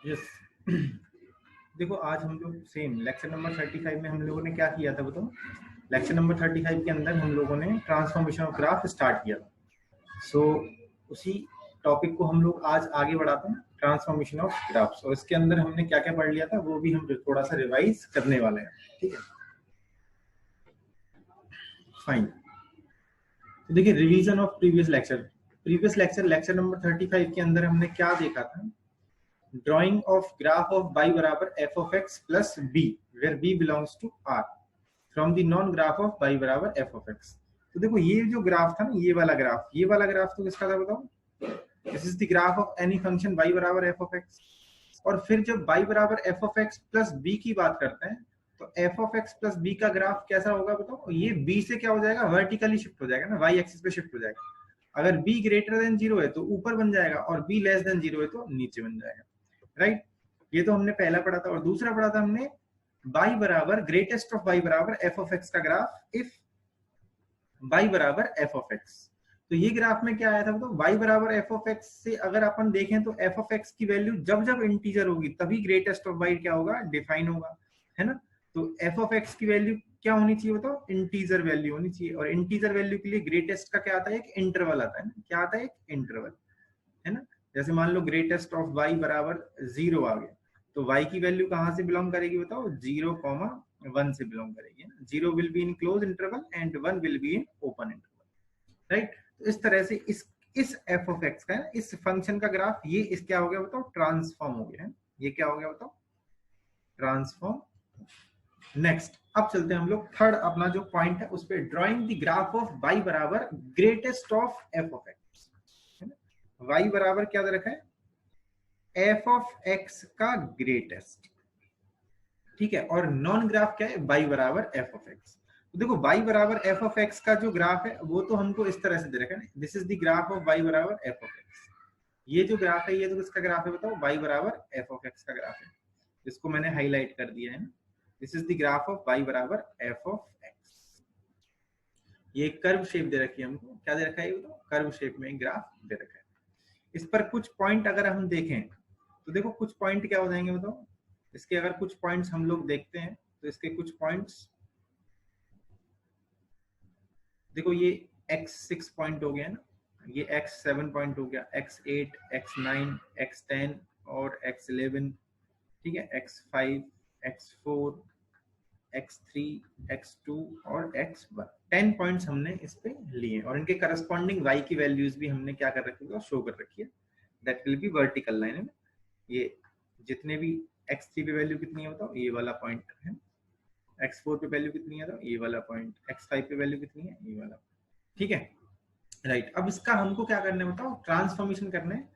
Yes देखो आज हम लोग सेम लेक्चर नंबर 35 में हम लोगों ने क्या किया था बताओ। लेक्चर नंबर 35 के अंदर हम लोगों ने ट्रांसफॉर्मेशन ऑफ ग्राफ स्टार्ट किया था। सो उसी टॉपिक को हम लोग आज आगे बढ़ाते हैं, ट्रांसफॉर्मेशन ऑफ ग्राफ्स। और इसके अंदर हमने क्या क्या पढ़ लिया था वो भी हम थोड़ा सा रिवाइज करने वाले हैं। ठीक है, फाइन। तो देखिए revision of previous lecture lecture number 35 के अंदर हमने क्या देखा था। Drying of graph of y बराबर f of x plus b where b belongs to r from the non graph of y बराबर f of x। तो देखो ये जो ग्राफ था ना, ये वाला ग्राफ तो किसका था बताओ। This is the graph of any function y बराबर f of x। और फिर जब y बराबर f of x plus b की बात करते हैं तो f of x plus b का ग्राफ कैसा होगा बताओ। ये b से क्या हो जाएगा, वर्टिकली शिफ्ट हो जाएगा ना, y एक्सिस पे शिफ्ट हो जाएगा। अगर b ग्रेटर देन 0 है तो ऊपर बन जाएगा और b लेस देन 0 है तो नीचे बन जाएगा। राइट, ये तो हमने पहला पढ़ा था। और दूसरा पढ़ा था हमने y बराबर ग्रेटेस्ट ऑफ y बराबर f of x का ग्राफ इफ y बराबर f of x। तो ये ग्राफ में क्या आया था बताओ, y बराबर f of x से अगर अपन देखें तो f of x की वैल्यू जब जब इंटीजर होगी तभी ग्रेटेस्ट ऑफ y क्या होगा, डिफाइन होगा, है ना। तो f of x की वैल्यू क्या होनी चाहिए बताओ, इंटीजर वैल्यू होनी चाहिए। और इंटीजर वैल्यू के लिए ग्रेटेस्ट का क्या आता है, एक इंटरवल आता है ना। क्या आता है, एक इंटरवल, है ना। जैसे मान लो ग्रेटेस्ट ऑफ y बराबर 0 आ गया तो y की वैल्यू कहां से बिलोंग करेगी बताओ, 0,1 से बिलोंग करेगी। 0 will be in close interval and 1 will be in open interval. Right, तो इस तरह से इस f of x का, इस फंक्शन का ग्राफ ये इस क्या हो गया बताओ, ट्रांसफॉर्म हो गया है। ये क्या हो गया बताओ, ट्रांसफॉर्म। नेक्स्ट अब चलते हैं हम लोग थर्ड अपना जो पॉइंट है उस पे, drawing the graph of y बराबर greatest of f of x। y बराबर क्या दे रखा है, f of x का ग्रेटेस्ट, ठीक है। और नॉन ग्राफ क्या है, y बराबर f of x। तो देखो y बराबर f of x का जो ग्राफ है वो तो हमको इस तरह से दे रखा है, this is the graph of y बराबर f of x। ये जो ग्राफ है ये तो किसका ग्राफ है बताओ, y बराबर f of x का ग्राफ है। इसको मैंने हाईलाइट कर दिया है ना, this is the graph of y बराबर f of x। ये कर्व शेप दे रखी है हमको, क्या दे रखा है, ये बताओ कर्व शेप में ग्राफ दे रखा है। इस पर कुछ पॉइंट अगर हम देखें तो देखो कुछ पॉइंट क्या हो जाएंगे बताओ। इसके अगर कुछ पॉइंट्स हम लोग देखते हैं तो इसके कुछ पॉइंट्स देखो, ये x6 पॉइंट हो गया ना, ये x7 पॉइंट हो गया, x8, x9, x10 और x11, ठीक है, x5, x4, x3, x2 और x1। 10 पॉइंट्स हमने इस पे लिए और इनके करस्पॉन्डिंग y की वैल्यूज भी हमने क्या कर रखी है, शो कर रखी है। That will be vertical line है। ये जितने भी x3 पे वैल्यू कितनी है बताओ, ये वाला पॉइंट है। x4 पे वैल्यू कितनी है तो ये वाला पॉइंट, x5 पे वैल्यू कितनी है, ये वाला, ठीक है। राइट, अब इसका हमको क्या करना है बताओ, ट्रांसफॉर्मेशन करना है।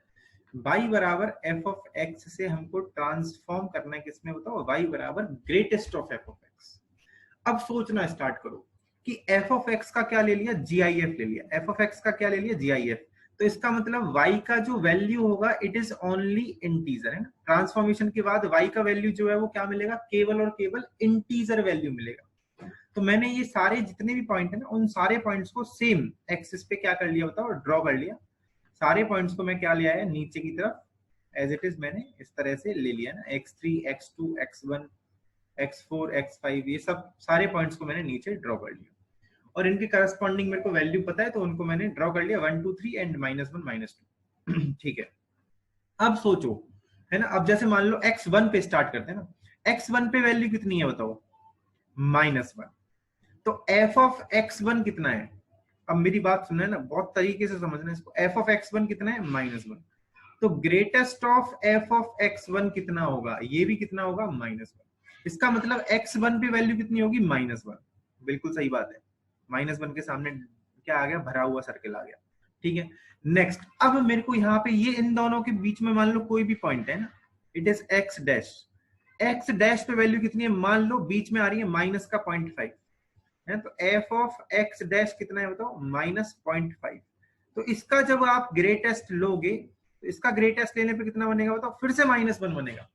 y बराबर f of x से हमको ट्रांसफॉर्म करना है किसमें बताओ, y बराबर greatest of f of x। अब सोचना स्टार्ट करो कि f of x का क्या ले लिया, GIF ले लिया। f of x का क्या ले लिया, GIF। तो इसका मतलब y का जो वैल्यू होगा इट इज ओनली इंटीजर, है ना। ट्रांसफॉर्मेशन के बाद y का वैल्यू जो है वो क्या मिलेगा, केवल और केवल इंटीजर वैल्यू मिलेगा। तो मैंने ये सारे जितने भी पॉइंट है ना, उन सारे पॉइंट्स को सेम एक्सिस पे क्या कर लिया बताओ, ड्रॉ कर लिया। सारे पॉइंट्स को मैं क्या ले आया, नीचे की तरफ एज इट इज मैंने इस तरह से ले लिया ना, x3, x2, x1, x4, x5, ये सब सारे पॉइंट्स को मैंने नीचे ड्रॉ कर लिया और इनके करस्पॉन्डिंग मेरे को वैल्यू पता है तो उनको मैंने ड्रॉ कर लिया, 1 2 3 एंड -1 -2 ठीक है। अब सोचो, है ना, अब जैसे मान लो x1 पे स्टार्ट करते हैं ना, x1 पे वैल्यू कितनी है बताओ, -1। तो f of x1 कितना है, अब मेरी बात सुनना है ना, बहुत तरीके से समझना है इसको। f of x1 कितना है, -1। तो greatest of f of x1 कितना होगा, ये भी कितना होगा, -1। इसका मतलब x1 पे वैल्यू कितनी होगी, -1। बिल्कुल सही बात है, -1 के सामने क्या आ गया, भरा हुआ सर्किल आ गया, ठीक है। नेक्स्ट, अब मेरे को यहाँ पे ये इन दोनों के बीच में मान लो कोई भी पॉइंट है ना, it is x dash. x dash पे वैल्यू कितनी है, मान लो बीच में आ रही है माइनस का 0.5 है, तो f ऑफ x डैश कितना है बताओ, -0.5। तो इसका जब आप ग्रेटेस्ट लोगे तो इसका ग्रेटेस्ट लेने पे कितना बनेगा बताओ, फिर से -1 बनेगा।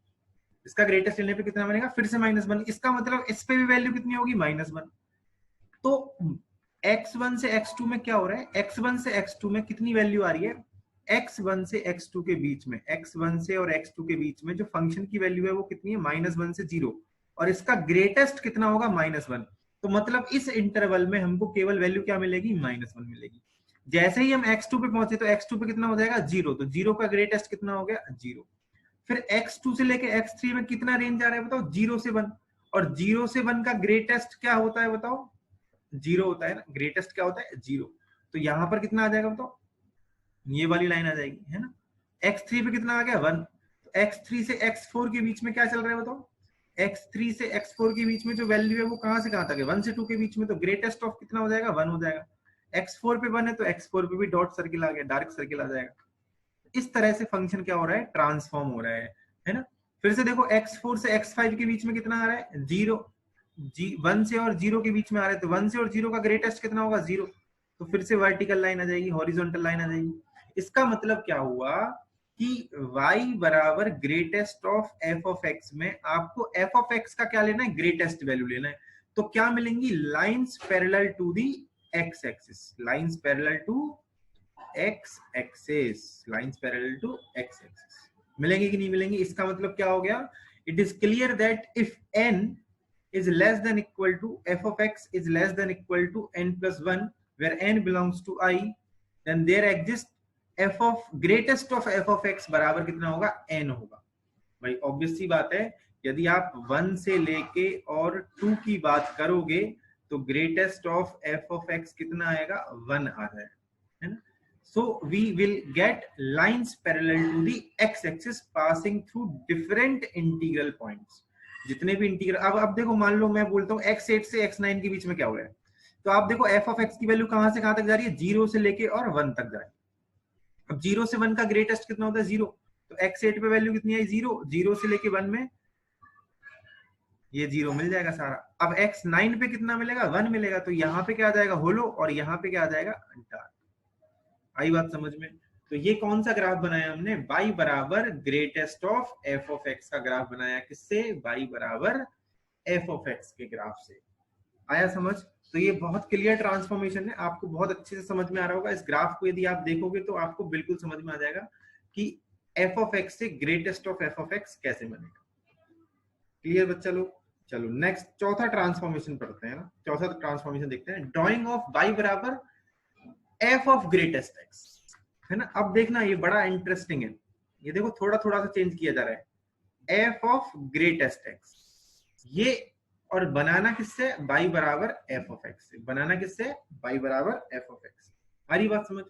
इसका ग्रेटेस्ट लेने पे कितना बनेगा, फिर से -1। इसका मतलब इस पे भी वैल्यू कितनी होगी, -1। तो x1 से x2 में क्या हो रहा है, x1 से x2 में कितनी वैल्यू आ रही है, x1 से x2 के बीच में, x1 से और x2 के बीच में जो फंक्शन की वैल्यू है वो कितनी है, -1 से 0, और इसका ग्रेटेस्ट कितना होगा, -1। तो मतलब इस इंटरवल में हमको केवल वैल्यू क्या मिलेगी, -1 मिलेगी। जैसे ही हम x2 पे पहुंचे तो x2 पे कितना हो जाएगा, 0, तो 0 का ग्रेटेस्ट कितना हो गया, 0। फिर x2 से लेके x3 में कितना रेंज आ रहा है बताओ, 0 से 1, और 0 से 1 का ग्रेटेस्ट क्या होता है बताओ, 0 होता है ना, ग्रेटेस्ट क्या होता है, 0। तो यहां पर कितना आ जाएगा बताओ, ये वाली लाइन आ जाएगी, है ना। x3 पे कितना आ गया, 1। तो x3 से x4 के बीच में क्या चल रहा है बताओ, x3 से x4 के बीच में जो वैल्यू है वो कहां से कहां तक है, 1 से 2 के बीच में, तो ग्रेटेस्ट ऑफ कितना हो जाएगा, 1 हो जाएगा। x4 पे 1 है तो x4 पे भी डॉट सर्किल आ गया, डार्क सर्किल आ जाएगा। इस तरह से फंक्शन क्या हो रहा है, ट्रांसफॉर्म हो रहा है ना। फिर से देखो x4 से x5 के बीच में कितना आ रहा है, 0। 1 से और 0 के बीच में आ रहा है, तो 1 से और 0 का ग्रेटेस्ट कितना होगा, 0। तो फिर से वर्टिकल लाइन आ जाएगी, हॉरिजॉन्टल लाइन आ जाएगी। इसका मतलब क्या हुआ कि y बराबर greatest of f of x में आपको f ऑफ x का क्या लेना है, ग्रेटेस्ट वैल्यू लेना है। तो क्या मिलेंगी, lines parallel to the x axis, lines parallel to x axis, lines parallel to x axis मिलेंगी कि नहीं मिलेंगी। इसका मतलब क्या हो गया, it is clear that if n is less than equal to f of x is less than equal to n plus 1 where n belongs to I, then there exists f of greatest of f of x बराबर कितना होगा, n होगा। भाई obvious सी बात है, यदि आप 1 से लेके और 2 की बात करोगे तो greatest of f of x कितना आएगा, 1 आ जाएगा, है ना। So we will get lines parallel to the x-axis passing through different integral points. जितने भी इंटीग्रल, अब देखो मान लो मैं बोलता हूँ x8 से x9 के बीच में क्या हो रहा है, तो आप देखो f of x की वैल्यू कहां से कहां तक जा रही है, 0 से लेके और 1 तक जा रही है। अब 0 से 1 का ग्रेटेस्ट कितना होता है, 0। तो x8 पे वैल्यू कितनी आई, 0। 0 से लेके 1 में ये 0 मिल जाएगा सारा। अब x9 पे कितना मिलेगा, 1 मिलेगा। तो यहाँ पे क्या आ जाएगा, होलो, और यहाँ पे क्या आ जाएगा, डार्क। आई बात समझ में। तो ये कौन सा ग्राफ बनाया हमने, y बराबर greatest of f of x का ग्राफ बनाया, किससे, y बराबर f ऑफ x के ग्राफ से। आया समझ। तो ये बहुत क्लियर ट्रांसफॉर्मेशन है, आपको बहुत अच्छे से समझ में आ रहा होगा। इस ग्राफ को यदि आप देखोगे तो आपको बिल्कुल समझ में आ जाएगा कि f ऑफ x से greatest of f of x कैसे बनेगा। क्लियर बच्चा लोग। चलो नेक्स्ट चौथा ट्रांसफॉर्मेशन पढ़ते हैं ना, चौथा ट्रांसफॉर्मेशन देखते हैं, ड्रॉइंग ऑफ y बराबर f ऑफ ग्रेटेस्ट x, है ना। अब देखना ये बड़ा इंटरेस्टिंग है, ये देखो थोड़ा थोड़ा सा चेंज किया जा रहा है, f ऑफ ग्रेटेस्ट x, ये और बनाना किससे, y बराबर f ऑफ x से, बनाना किससे, y बराबर f ऑफ x। हमारी बात समझ।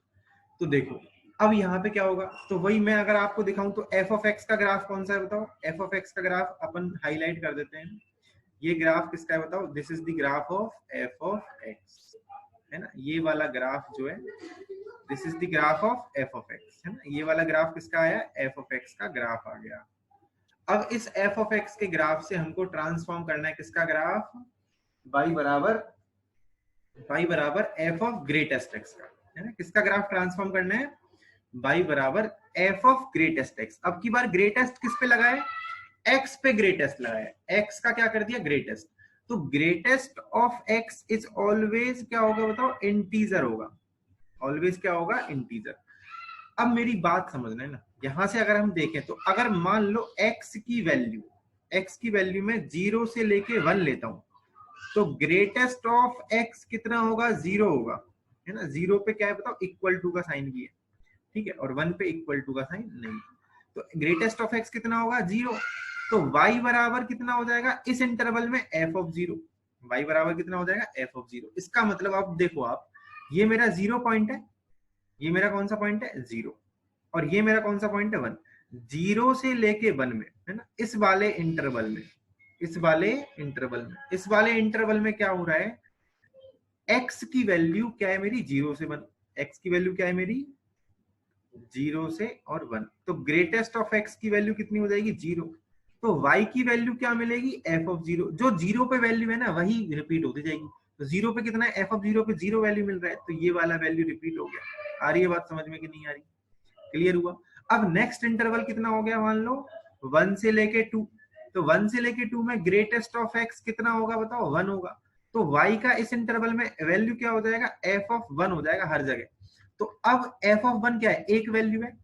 तो देखो अब यहाँ पे क्या होगा, तो वही मैं अगर आपको दिखाऊं तो f ऑफ x का ग्राफ कौन सा है बताओ, f ऑफ x का ग्राफ अपन हाईलाइट कर देते हैं। ये ग्राफ किसका है बताओ, this is the graph of f of x, है ना। ये वाला ग्राफ जो है, this is the graph of f of x, है ना। ये वाला ग्राफ किसका आया, f ऑफ x का ग्राफ आ गया। अब इस f ऑफ x के ग्राफ से हमको ट्रांसफॉर्म करना है किसका ग्राफ, y बराबर f ऑफ ग्रेटेस्ट x का, है ना। किसका ग्राफ ट्रांसफॉर्म करना है, y बराबर f ऑफ ग्रेटेस्ट x। अब की बार ग्रेटेस्ट किस पे लगाए, x पे ग्रेटेस्ट लगाया, x का क्या कर दिया, ग्रेटेस्ट। तो greatest of x is always क्या होगा बताओ, इंटीजर होगा, ऑलवेज क्या होगा, इंटीजर। अब मेरी बात समझना है ना, यहां से अगर हम देखें तो अगर मान लो x की वैल्यू में 0 से लेके 1 लेता हूं, तो ग्रेटेस्ट ऑफ x कितना होगा, 0 होगा, है ना। 0 पे क्या है बताओ, इक्वल टू का साइन भी है, ठीक है, और 1 पे इक्वल टू का साइन नहीं। तो ग्रेटेस्ट ऑफ x कितना होगा, 0। तो y बराबर कितना हो जाएगा इस इंटरवल में, f ऑफ 0। y बराबर कितना हो जाएगा, f ऑफ 0। इसका मतलब अब देखो आप, ये मेरा 0 पॉइंट है, ये मेरा कौन सा पॉइंट है, 0, और ये मेरा कौन सा पॉइंट है, 1। 0 से लेके 1 में, है ना, इस वाले इंटरवल में, इस वाले इंटरवल में क्या हो रहा है, x की वैल्यू क्या है मेरी, 0 से 1। x की वैल्यू क्या है मेरी, 0 से और 1। तो ग्रेटेस्ट ऑफ x की वैल्यू कितनी हो जाएगी, 0। तो y की वैल्यू क्या मिलेगी, f ऑफ 0। जो 0 पे वैल्यू है ना वही रिपीट होती जाएगी। तो 0 पे कितना है, f ऑफ 0 पे 0 वैल्यू मिल रहा है, तो ये वाला वैल्यू रिपीट हो गया। आ रही है बात समझ में कि नहीं आ रही, क्लियर हुआ। अब नेक्स्ट इंटरवल कितना हो गया, मान लो 1 से लेके 2। तो 1 से लेके 2 में ग्रेटेस्ट ऑफ x कितना होगा बताओ, 1 होगा। तो y का इस इंटरवल में वैल्यू क्या हो जाएगा, f ऑफ 1 हो जाएगा हर जगह। तो अब एफ ऑफ वन क्या है, एक वैल्यू है,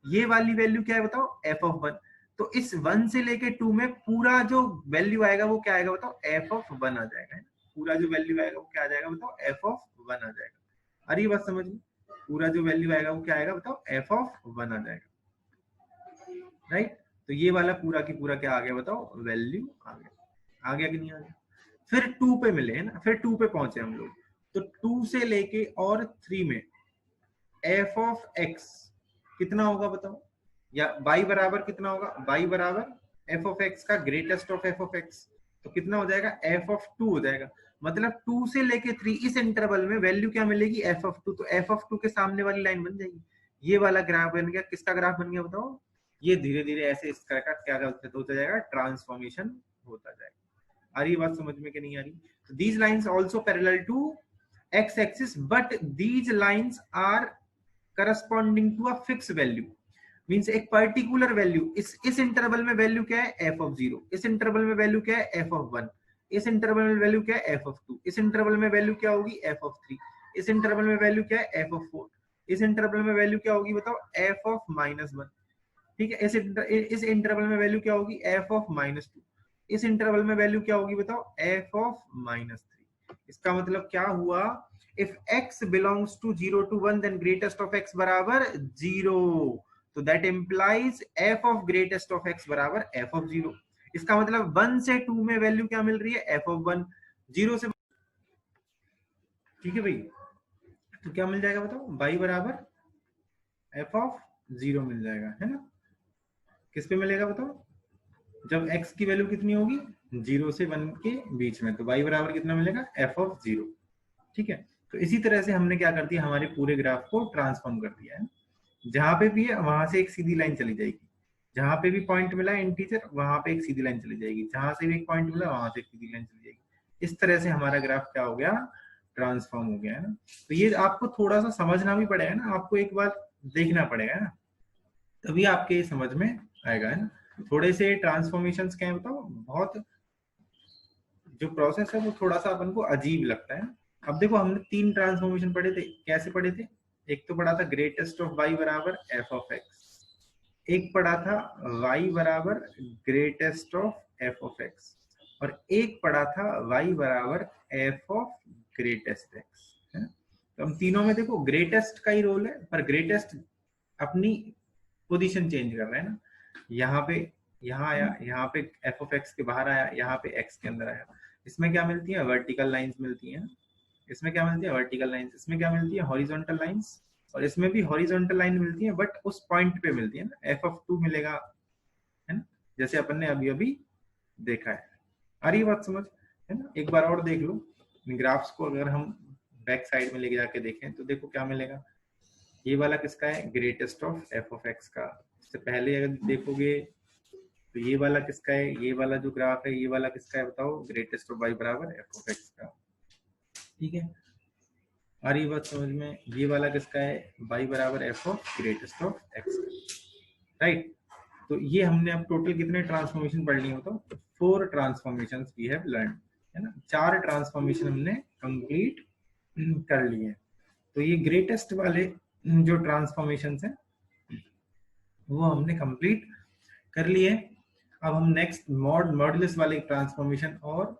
ये वाली वैल्यू क्या है बताओ, एफ ऑफ वन। तो इस 1 से लेके 2 में पूरा जो वैल्यू आएगा वो क्या आएगा बताओ, एफ ऑफ 1 आ जाएगा, है ना? पूरा जो वैल्यू आएगा वो क्या आ जाएगा बताओ, एफ ऑफ 1 आ जाएगा। अरे ये बात समझ में, पूरा जो वैल्यू आएगा वो क्या आएगा बताओ, एफ ऑफ 1 आ जाएगा, राइट? तो ये वाला पूरा की पूरा क्या आ गया बताओ, वैल्यू आ गया कि नहीं आ गया? फिर 2 पे मिले, है ना, फिर 2 पे पहुंचे हम लोग, तो 2 से लेके और 3 में एफ ऑफ एक्स कितना होगा बताओ, या y बराबर कितना होगा, y बराबर एफ ऑफ एक्स का greatest of F of x, तो कितना हो जाएगा, एफ ऑफ 2 हो जाएगा। मतलब 2 से लेके 3 इस इंटरवल में वैल्यू क्या मिलेगी, एफ ऑफ 2। तो एफ ऑफ 2 के सामने वाली लाइन बन जाएगी, ये वाला ग्राफ बन गया। किसका ग्राफ बन गया बताओ, ये धीरे धीरे ऐसे इस तरह का क्या होता जाएगा, ट्रांसफॉर्मेशन होता जाएगा। आ रही बात समझ में कि नहीं आ रही? So these lines also parallel to x axis, but these lines are corresponding to a fixed value, means एक पर्टिकुलर वैल्यू। इस इंटरवल में वैल्यू क्या है, एफ ऑफ 0, इस इंटरवल में वैल्यू क्या है, एफ ऑफ 1, इस इंटरवल में वैल्यू क्या है, एफ ऑफ 2, इस इंटरवल में वैल्यू क्या होगी, एफ ऑफ 3, इस इंटरवल में वैल्यू क्या है, एफ ऑफ 4, इस इंटरवल में वैल्यू क्या होगी बताओ, एफ ऑफ -1, ठीक है? इस इंटरवल में वैल्यू क्या होगी, एफ ऑफ -2, इस इंटरवल में वैल्यू क्या होगी बताओ, एफ ऑफ -3। इसका मतलब क्या हुआ, if x belongs to 0 to 1 then greatest of x बराबर 0, तो that implies f of greatest of x बराबर f of 0। इसका मतलब 1 से 2 में वैल्यू क्या मिल रही है, f of 1, 0 से, ठीक है भाई? तो क्या मिल जाएगा बताओ, y बराबर f of 0 मिल जाएगा, है ना? किस पे मिलेगा बताओ, जब x की वैल्यू कितनी होगी, 0 से 1 के बीच में, तो y बराबर कितना मिलेगा, f of 0, ठीक है? तो इसी तरह से हमने क्या कर दिया, हमारे पूरे ग्राफ को ट्रांसफॉर्म कर दिया है। जहां पे भी है वहां से एक सीधी लाइन चली जाएगी, जहां पे भी पॉइंट मिला इंटीजर वहां पे एक सीधी लाइन चली जाएगी, जहां से भी एक पॉइंट मिला वहां से एक सीधी लाइन चली जाएगी। इस तरह से हमारा ग्राफ क्या हो गया, ट्रांसफॉर्म हो गया, है ना? तो ये आपको थोड़ा सा समझना भी पड़ेगा ना, आपको एक बार देखना पड़ेगा ना, तभी आपके ये समझ में आएगा, है ना? थोड़े से ट्रांसफॉर्मेशंस क्या है बताओ, बहुत जो प्रोसेस है वो थोड़ा सा अपन को अजीब लगता है। अब देखो हमने 3 ट्रांसफॉर्मेशन पढ़े थे, कैसे पढ़े थे? एक तो पढ़ा था ग्रेटेस्ट ऑफ y बराबर f ऑफ x, एक पढ़ा था y बराबर greatest of f of x, और एक पढ़ा था y बराबर f ऑफ ग्रेटेस्ट x, है ना? तो हम तीनों में देखो ग्रेटेस्ट का ही रोल है, पर ग्रेटेस्ट अपनी पोजीशन चेंज कर रहा है ना, यहाँ पे यहाँ आया, यहाँ पे f ऑफ x के बाहर आया, यहाँ पे x के अंदर आया। इसमें क्या मिलती है, वर्टिकल लाइंस मिलती है, इसमें क्या मिलती है, वर्टिकल लाइंस, इसमें क्या मिलती है, हॉरिजॉन्टल लाइंस, और इसमें भी हॉरिजॉन्टल लाइन मिलती है, बट उस पॉइंट पे मिलती है ना, एफ ऑफ 2 मिलेगा, है ना, जैसे अपन ने अभी अभी देखा है। आ रही बात समझ, है ना? एक बार और देख लो ग्राफ्स को, अगर हम बैक साइड में लेके जाके देखें तो देखो क्या मिलेगा, ये वाला किसका है, greatest of F of x का। इससे पहले अगर देखोगे तो ये वाला किसका है, ये वाला जो ग्राफ है ये वाला किसका है बताओ, ग्रेटेस्ट ऑफ वाई बराबर एफ ऑफ एक्स का, ठीक है? आ रही बात समझ में? ये वाला किसका है, y बराबर F of greatest of x, right? तो ये हमने अब टोटल कितने ट्रांसफॉर्मेशन पढ़ लिए बताओ, 4 ट्रांसफॉर्मेशंस वी हैव लर्न, है ना? 4 ट्रांसफॉर्मेशन हमने कंप्लीट कर लिए हैं। तो ये ग्रेटेस्ट वाले जो ट्रांसफॉर्मेशंस हैं वो हमने कंप्लीट कर लिए। अब हम नेक्स्ट मॉडुलस वाले ट्रांसफॉर्मेशन और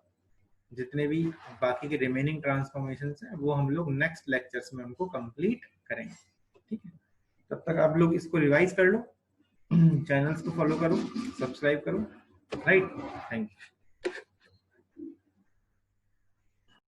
जितने भी बाकी के रिमेनिंग ट्रांसफॉर्मेशंस हैं वो हम लोग नेक्स्ट लेक्चर्स में उनको कंप्लीट करेंगे, ठीक है? तब तक आप लोग इसको रिवाइज कर लो, चैनल्स को फॉलो करो, सब्सक्राइब करो, राइट? Thank you.